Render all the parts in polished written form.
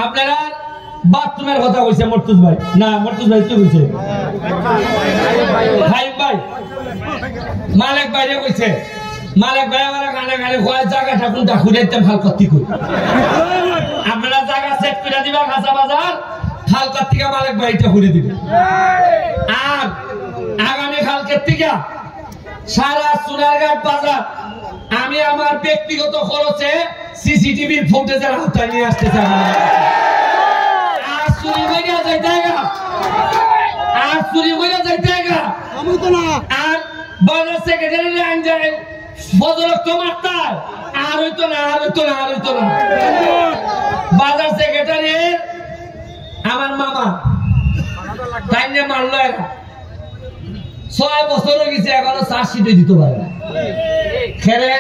আপনারা বাথরুমের কথা কইছে মর্তুজ ভাই, না মর্তুজ ভাই কি কইছে? ভাই ভাই মালিক ভাইরে কইছে, মালিক ভাই আমার গানে গানে কয় জায়গাটা কোনটা খুঁড়াইতাম খাল কত্তি কই। আপনারা জায়গা সেট করে দিবা খাসা বাজার, খাল কত্তিকা মালিক ভাইটা খুঁড়ে দিবে। আর আগামী কালকের থেকে সারা সোনারঘাট বাজার আমি আমার ব্যক্তিগত খরচে সিসিটিভির ফুটেজের আওতায় নিয়ে আসতে চাই। আর চুরি হইয়া যাইতে আর বাজার সেক্রেটারি আইন যায় বদরক্ত মারতার আর হইতো না। বাজার সেক্রেটারি আমার মামা তাই নিয়ে মারলো এরা 6 বছর হয়ে গেছে, এখনো চার্জশিটে দিতে পারে না। খেরে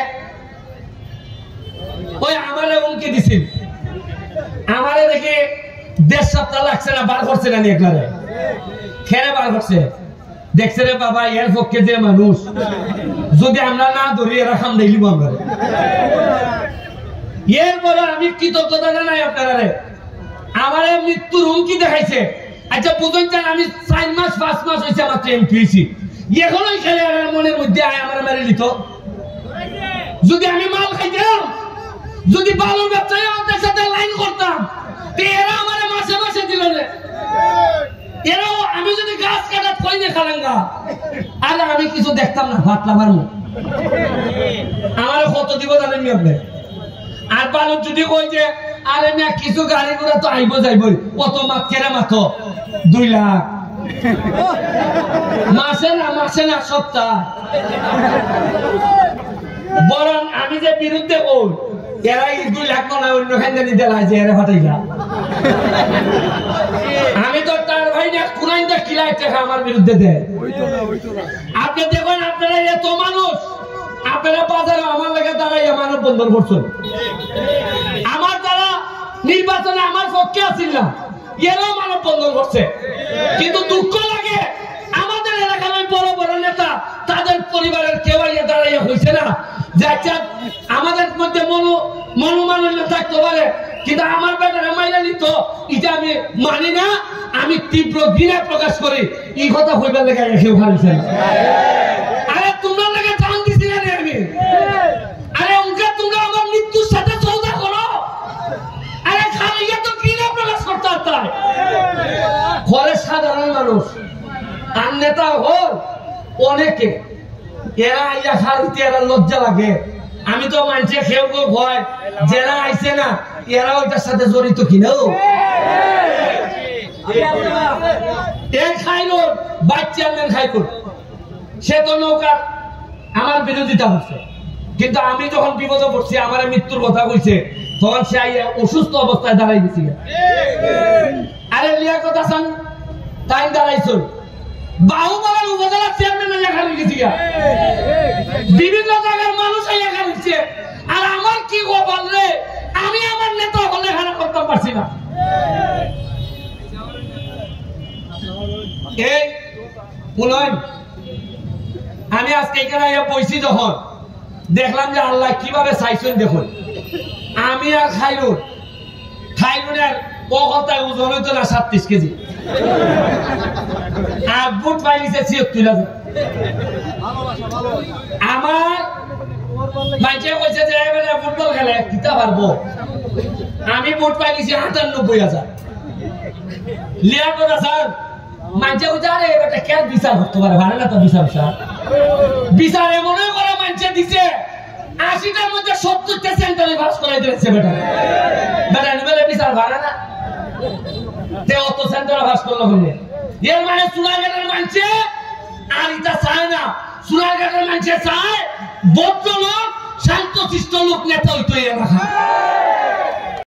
ওই আমারে হুমকি দিছিল, আমারে দেখে 1.5 সপ্তাহ লাগছে না, বার করছে না একলারে। খেরে বার করছে, দেখছে রে বাবা এর পক্ষে যে মানুষ, যদি আমরা না ধরি এরা খাম দিলিব আমরা। এরপরে আমি কৃতজ্ঞতা জানাই আপনারা, আমারে মৃত্যুর হুমকি দেখাইছে। আচ্ছা বুঝুন চান, আমি 4 মাস 5 মাস হয়েছে আমার এমপি হয়েছি, এখনোই খেলে মনের মধ্যে আয় আমার মেরে দিত। যদি আমি মাল খাইতাম, যদি বালুর ব্যবসায়ী আমাদের সাথে লাইন করতাম, এরা আমার মাসে মাসে দিল না। এরাও আমি যদি গাছ কাটা কই না খালাঙ্গা, আর আমি কিছু দেখতাম না, ফাটলাম আর মুখ আমার কত দিব জানেন আপনি। আর বালুর যদি কই যে আরে না কিছু গাড়ি ঘোড়া তো আইব যাইব, কত মাত কেরা মাত 2 লাখ মাসে না সপ্তাহ। বরং আমি যে বিরুদ্ধে কই এরা 2 লাখ না অন্য খাইতে নিতে লাগে এরা ফাটাইলা। আমি তো তার ভাই না কুনাইন্দা কিলাই টাকা আমার বিরুদ্ধে দেয়। আপনি দেখুন আপনারা এত মানুষ, আপনারা বাজারে আমার লাগে দাঁড়াই আমার বন্ধন করছেন। আমার দ্বারা নির্বাচনে আমার পক্ষে আসছিল না, এরাও মানব বন্ধন করছে। কিন্তু দুঃখ লাগে আমাদের এলাকার ওই বড় বড় নেতা তাদের পরিবারের কেউ দাঁড়াইয়া হয়েছে না যে আচ্ছা আমাদের মধ্যে মনোমালিন্য থাকতে পারে, কিন্তু আমার বেটারা মাইনা নিত, এটা আমি মানি না। আমি তীব্র ঘৃণা প্রকাশ করি, এই কথা হইবার লেগে কেউ ভাবছে না। আরে তোমরা লেগে জান দিছি না আমি, আরে উনকে তোমরা আমার মৃত্যুর সাথে সৌদা করো। আরে খালি তো ঘৃণা প্রকাশ করতে হয়। ঘরে সাধারণ মানুষ আর নেতা হল অনেকে, এরা আইয়া খালিতে এরা লজ্জা লাগে। আমি তো মানছে কেউ কেউ ভয় যারা আইছে না এরা ওইটার সাথে জড়িত কিনাও খাইল বাচ্চা খাইল, সে তো নৌকা আমার বিরোধিতা হচ্ছে। কিন্তু আমি যখন বিপদে পড়ছি, আমার মৃত্যুর কথা কইছে, তখন সে আইয়া অসুস্থ অবস্থায় দাঁড়াই গেছিল। আরে লিয়াকত হাসান তাই দাঁড়াইছ, বাহুবলের উপজেলা চেয়ারম্যান আইয়া খালি গেছি, বিভিন্ন জায়গার মানুষ আইয়া খালিছে। আর আমার কি গোপাল রে, আমি আমার নেতা হলে খারাপ করতে পারছি না। এই পুনয় আমি আজকে এখানে বইছি, যখন দেখলাম যে আল্লাহ কিভাবে চাইছেন দেখুন। আমি আর খাইলুনের কলকাতায় ওজন হইতো না 37 কেজি, আর বুট পাইছে 76,000। আমার মাইকে কইছে যে এবারে ফুটবল খেলে কিতা পারবো, আমি বুট পাইছি 98,000। লিয়াকত হাসান মাইকে কইছে আরে এবারে কেন বিচার করতে পারে, ভালো না তো বিচার এমন করে মাইকে দিছে 80টার মধ্যে 70টা সেন্টারে পাস করাই দিয়েছে। বেটা নিবেলে বিচার ভালো না, তে অত সেন্টারে পাস করলো বলে এর মানে সোনারঘাটের মানছে আর এটা চায় না। সোনারঘাটের মানছে চায় ভদ্রলোক শান্তশিষ্ট লোক নেতা হইতো এলাকা।